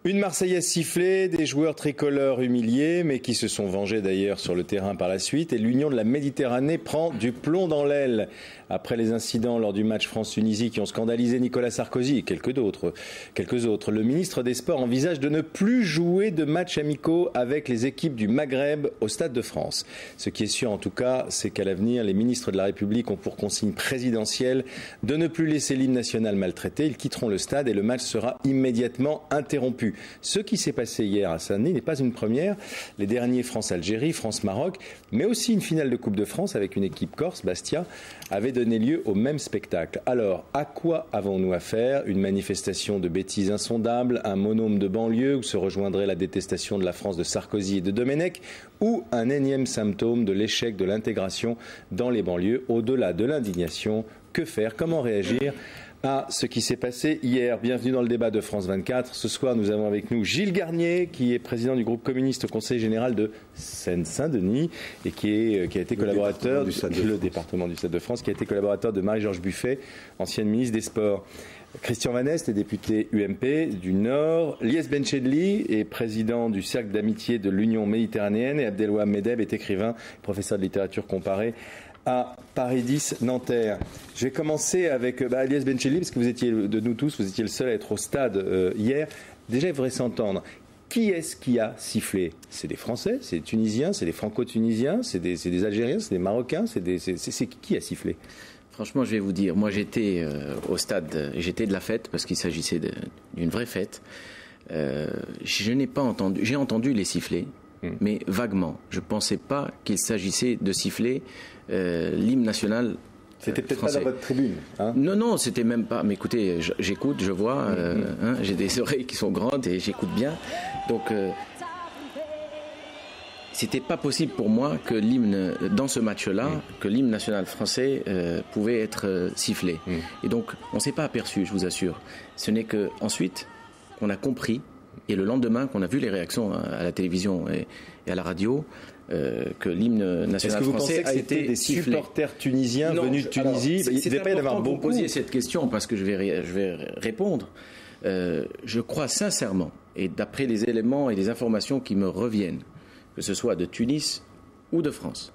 Une Marseillaise sifflée, des joueurs tricolores humiliés, mais qui se sont vengés d'ailleurs sur le terrain par la suite. Et l'Union de la Méditerranée prend du plomb dans l'aile. Après les incidents lors du match France-Tunisie qui ont scandalisé Nicolas Sarkozy et quelques autres, le ministre des Sports envisage de ne plus jouer de matchs amicaux avec les équipes du Maghreb au Stade de France. Ce qui est sûr en tout cas, c'est qu'à l'avenir, les ministres de la République ont pour consigne présidentielle de ne plus laisser l'hymne national maltraité. Ils quitteront le stade et le match sera immédiatement interrompu. Ce qui s'est passé hier à Saint-Denis n'est pas une première. Les derniers France-Algérie, France-Maroc, mais aussi une finale de Coupe de France avec une équipe corse, Bastia, avaient donné lieu au même spectacle. Alors, à quoi avons-nous affaire? Une manifestation de bêtises insondables, un monôme de banlieue où se rejoindrait la détestation de la France de Sarkozy et de Domenech, ou un énième symptôme de l'échec de l'intégration dans les banlieues? Au-delà de l'indignation, que faire? Comment réagir à ce qui s'est passé hier? Bienvenue dans le débat de France 24. Ce soir, nous avons avec nous Gilles Garnier, qui est président du groupe communiste au Conseil général de Seine-Saint-Denis et qui a été collaborateur du département du Stade de France, qui a été collaborateur de Marie-Georges Buffet, ancienne ministre des Sports. Christian Van Est est député UMP du Nord. Lies Benchedli est président du Cercle d'amitié de l'Union méditerranéenne et Abdelwahab Medeb est écrivain, professeur de littérature comparée à Paris 10 Nanterre. Je vais commencer avec Lies Benchedli, parce que vous étiez, de nous tous, vous étiez le seul à être au stade hier. Déjà, il faudrait s'entendre. Qui est-ce qui a sifflé? C'est des Français, c'est des Tunisiens, c'est des Franco-Tunisiens, c'est des Algériens, c'est des Marocains, c'est qui a sifflé? Franchement, je vais vous dire, moi j'étais au stade, j'étais de la fête parce qu'il s'agissait d'une vraie fête. Je n'ai pas entendu, j'ai entendu les sifflets, mais vaguement. Je ne pensais pas qu'il s'agissait de siffler l'hymne national. C'était peut-être pas dans votre tribune, hein? Non, c'était même pas. Mais écoutez, j'écoute, je vois, j'ai des oreilles qui sont grandes et j'écoute bien. Donc, c'était pas possible pour moi que l'hymne, dans ce match-là, que l'hymne national français pouvait être sifflé. Et donc, on s'est pas aperçu, je vous assure. Ce n'est que ensuite qu'on a compris, et le lendemain qu'on a vu les réactions à la télévision et à la radio, que l'hymne national français a été des sifflé. Supporters tunisiens venus de Tunisie? Il devait pas y en avoir beaucoup. Vous posiez cette question parce que je vais répondre. Je crois sincèrement, et d'après les éléments et les informations qui me reviennent, que ce soit de Tunis ou de France,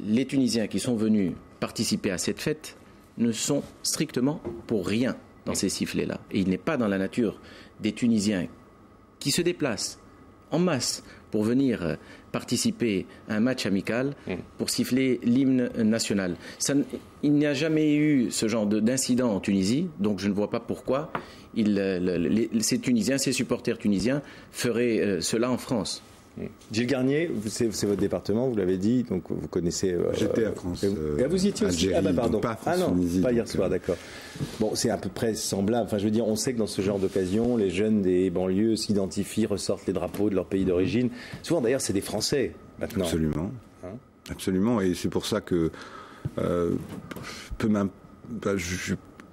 les Tunisiens qui sont venus participer à cette fête ne sont strictement pour rien dans ces sifflets-là. Et il n'est pas dans la nature des Tunisiens qui se déplacent en masse pour venir participer à un match amical pour siffler l'hymne national. Il n'y a jamais eu ce genre d'incident en Tunisie, donc je ne vois pas pourquoi ces Tunisiens, ces supporters tunisiens feraient cela en France. Gilles Garnier, c'est votre département, vous l'avez dit, donc vous connaissez. J'étais à France. Vous y étiez aussi? Algérie, Pardon. Pas France-Tunisie. Pas hier soir, d'accord. Bon, c'est à peu près semblable. Enfin, je veux dire, on sait que dans ce genre d'occasion, les jeunes des banlieues s'identifient, ressortent les drapeaux de leur pays d'origine. Souvent, d'ailleurs, c'est des Français maintenant. Absolument. Absolument. Et c'est pour ça que je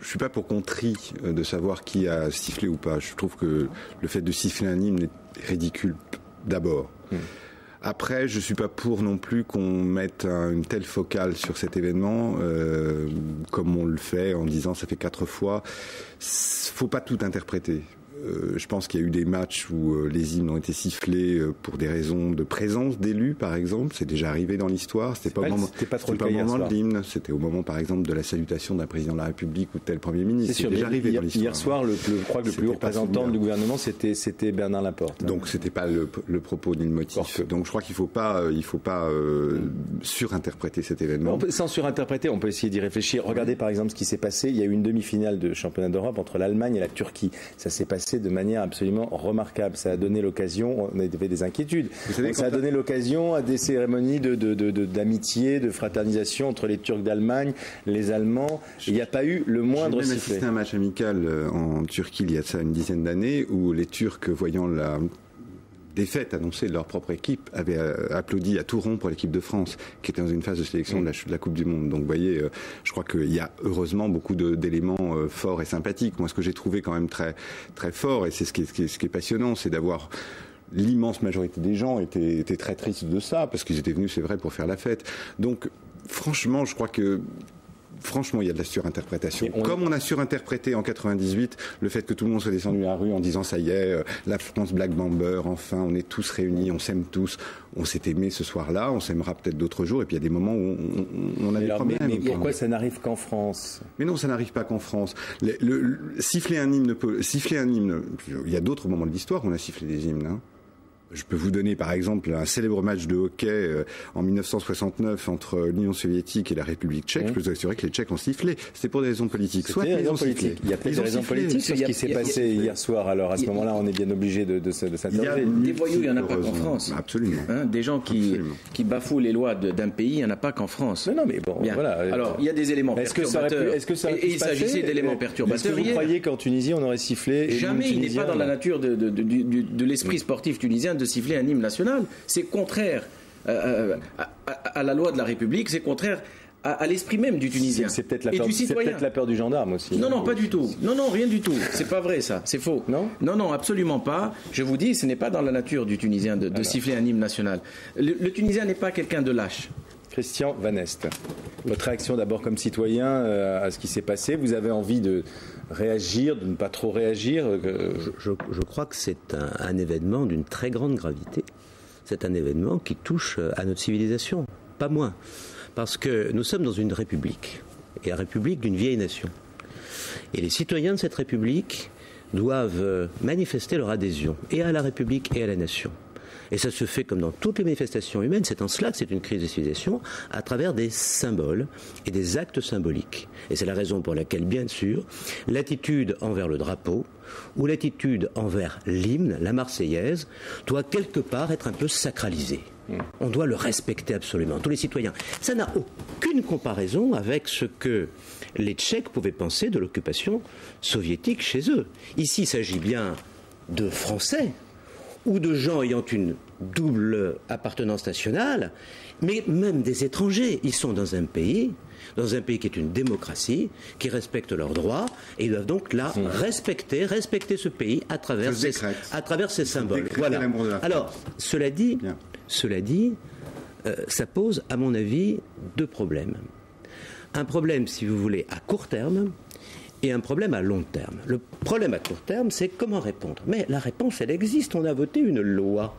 suis pas pour qu'on trie de savoir qui a sifflé ou pas. Je trouve que le fait de siffler un hymne est ridicule. D'abord. Après, je suis pas pour non plus qu'on mette une telle focale sur cet événement, comme on le fait en disant ça fait 4 fois. Faut pas tout interpréter. Je pense qu'il y a eu des matchs où les hymnes ont été sifflés pour des raisons de présence d'élus, par exemple. C'est déjà arrivé dans l'histoire. C'était pas au moment de l'hymne. C'était au moment, par exemple, de la salutation d'un président de la République ou de tel Premier ministre. C'est sûr. Déjà arrivé dans l'histoire. Hier soir, je crois que le plus haut représentant du gouvernement, c'était Bernard Laporte. Donc c'était pas le propos ni le motif. Donc je crois qu'il faut pas surinterpréter cet événement. Sans surinterpréter, on peut essayer d'y réfléchir. Regardez par exemple ce qui s'est passé. Il y a eu une demi-finale de championnat d'Europe entre l'Allemagne et la Turquie. Ça s'est passé de manière absolument remarquable. Ça a donné l'occasion, on avait des inquiétudes, ça a donné l'occasion à des cérémonies d'amitié, de fraternisation entre les Turcs d'Allemagne, les Allemands. Il n'y a pas eu le moindre sifflet. J'ai même assisté à un match amical en Turquie il y a de ça une dizaine d'années où les Turcs, voyant la défaite annoncée de leur propre équipe, avaient applaudi à tout rond pour l'équipe de France, qui était dans une phase de sélection de la Coupe du Monde. Donc, vous voyez, je crois qu'il y a heureusement beaucoup d'éléments forts et sympathiques. Moi, ce que j'ai trouvé quand même très, très fort, et c'est ce qui est passionnant, c'est d'avoir l'immense majorité des gens étaient très tristes de ça, parce qu'ils étaient venus, c'est vrai, pour faire la fête. Donc, franchement, je crois que franchement, il y a de la surinterprétation. Comme on a surinterprété en 98 le fait que tout le monde soit descendu à la rue en disant ça y est, la France Black Bomber, enfin, on est tous réunis, on s'aime tous. On s'est aimé ce soir-là, on s'aimera peut-être d'autres jours, et puis il y a des moments où on a des problèmes. Mais pourquoi ça n'arrive qu'en France? Mais non, ça n'arrive pas qu'en France. Siffler un hymne, il y a d'autres moments de l'histoire où on a sifflé des hymnes, hein. Je peux vous donner par exemple un célèbre match de hockey en 1969 entre l'Union soviétique et la République tchèque. Je peux vous assurer que les Tchèques ont sifflé. C'était pour des raisons politiques. Soit des raisons politiques. Il y a peut-être des raisons politiques sur ce qui s'est passé hier soir. Alors à ce moment-là, on est bien obligé de s'interroger. Des voyous, il n'y en a pas qu'en France. Absolument. Hein, des gens qui bafouent les lois d'un pays, il n'y en a pas qu'en France. Non, mais bon, bien. Voilà. Alors, il y a des éléments perturbateurs. Et il s'agissait d'éléments perturbateurs. Est-ce que vous croyez qu'en Tunisie, on aurait sifflé? Jamais. Il n'est pas dans la nature de l'esprit sportif tunisien de siffler un hymne national. C'est contraire à la loi de la République, c'est contraire à l'esprit même du Tunisien. C'est peut-être la peur du gendarme aussi. Non, pas du tout. Non, rien du tout. C'est pas vrai ça. C'est faux. Non, absolument pas. Je vous dis, ce n'est pas dans la nature du Tunisien de siffler un hymne national. Le Tunisien n'est pas quelqu'un de lâche. Christian Van Est, votre réaction d'abord comme citoyen à ce qui s'est passé. Vous avez envie de réagir, de ne pas trop réagir? Je crois que c'est un événement d'une très grande gravité. C'est un événement qui touche à notre civilisation, pas moins. Parce que nous sommes dans une république, et la république d'une vieille nation. Et les citoyens de cette république doivent manifester leur adhésion, et à la république et à la nation. Et ça se fait comme dans toutes les manifestations humaines, c'est en cela que c'est une crise de civilisation, à travers des symboles et des actes symboliques. Et c'est la raison pour laquelle, bien sûr, l'attitude envers le drapeau, ou l'attitude envers l'hymne, la Marseillaise, doit quelque part être un peu sacralisée. On doit le respecter absolument, tous les citoyens. Ça n'a aucune comparaison avec ce que les Tchèques pouvaient penser de l'occupation soviétique chez eux. Ici, il s'agit bien de Français, ou de gens ayant une double appartenance nationale, mais même des étrangers. Ils sont dans un pays qui est une démocratie, qui respecte leurs droits, et ils doivent donc là respecter ce pays à travers ces symboles. Voilà. Alors, cela dit, ça pose, à mon avis, deux problèmes. Un problème, si vous voulez, à court terme, et un problème à long terme. Le problème à court terme, c'est comment répondre. Mais la réponse, elle existe. On a voté une loi.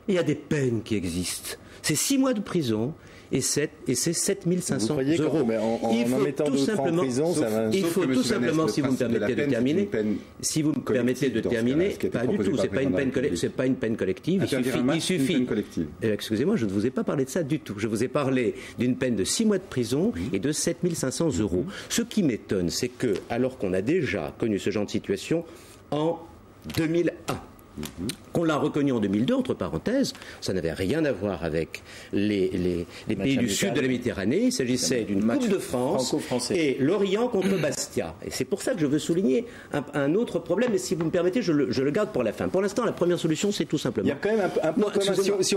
Il y a des peines qui existent. C'est 6 mois de prison et c'est 7 500 euros. Il faut tout simplement, si vous me permettez de terminer, pas du tout, c'est pas une peine collective. Il suffit. Excusez-moi, je ne vous ai pas parlé de ça du tout. Je vous ai parlé d'une peine de 6 mois de prison et de 7 500 euros. Ce qui m'étonne, c'est que, alors qu'on a déjà connu ce genre de situation en 2001, qu'on l'a reconnu en 2002, entre parenthèses, ça n'avait rien à voir avec les pays du sud de la Méditerranée. Il s'agissait d'une Coupe de France et Lorient contre Bastia. Et c'est pour ça que je veux souligner un autre problème, et si vous me permettez, je le garde pour la fin. Pour l'instant, la première solution, c'est tout simplement... Il y a quand même un point commun, si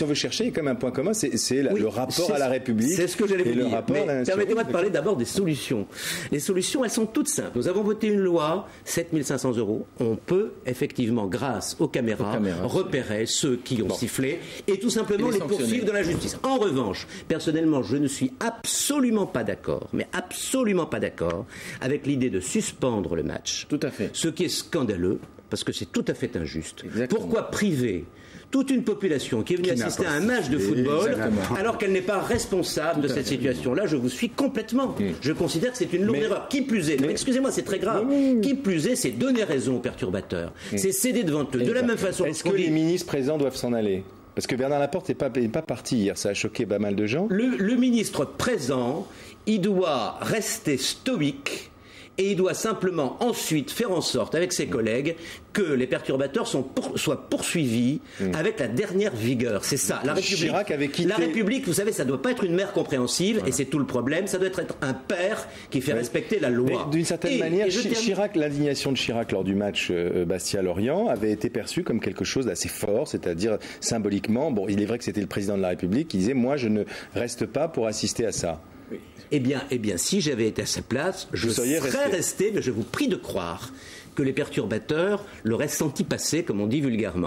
on veut chercher, il y a quand même un point commun, c'est le rapport à la République. C'est ce que j'allais vous dire. Mais permettez-moi de parler d'abord des solutions. Les solutions, elles sont toutes simples. Nous avons voté une loi, 7 500 euros. On peut, effectivement, grâce aux caméras, repérer ceux qui ont sifflé et tout simplement les poursuivre de la justice. En revanche, personnellement, je ne suis absolument pas d'accord, mais absolument pas d'accord avec l'idée de suspendre le match. Tout à fait. Ce qui est scandaleux, parce que c'est tout à fait injuste. Exactement. Pourquoi priver toute une population qui est venue assister à un match de football alors qu'elle n'est pas responsable de cette situation-là? Je vous suis complètement. Je considère que c'est une lourde erreur. Qui plus est, excusez-moi, c'est très grave. Qui plus est, c'est donner raison aux perturbateurs. C'est céder devant eux. De la même façon. Est-ce que les ministres présents doivent s'en aller? Parce que Bernard Laporte n'est pas parti hier. Ça a choqué pas mal de gens. Le ministre présent, il doit rester stoïque. Et il doit simplement ensuite faire en sorte, avec ses collègues, que les perturbateurs soient poursuivis avec la dernière vigueur. C'est ça. La République, Chirac avait quitté... La République, vous savez, ça ne doit pas être une mère compréhensive, et c'est tout le problème. Ça doit être un père qui fait respecter la loi. D'une certaine manière, l'indignation de Chirac lors du match Bastia-Lorient avait été perçue comme quelque chose d'assez fort, c'est-à-dire symboliquement. Bon, il est vrai que c'était le président de la République qui disait « Moi, je ne reste pas pour assister à ça ». Eh bien, si j'avais été à sa place, je serais resté, mais je vous prie de croire que les perturbateurs l'auraient senti passer, comme on dit vulgairement.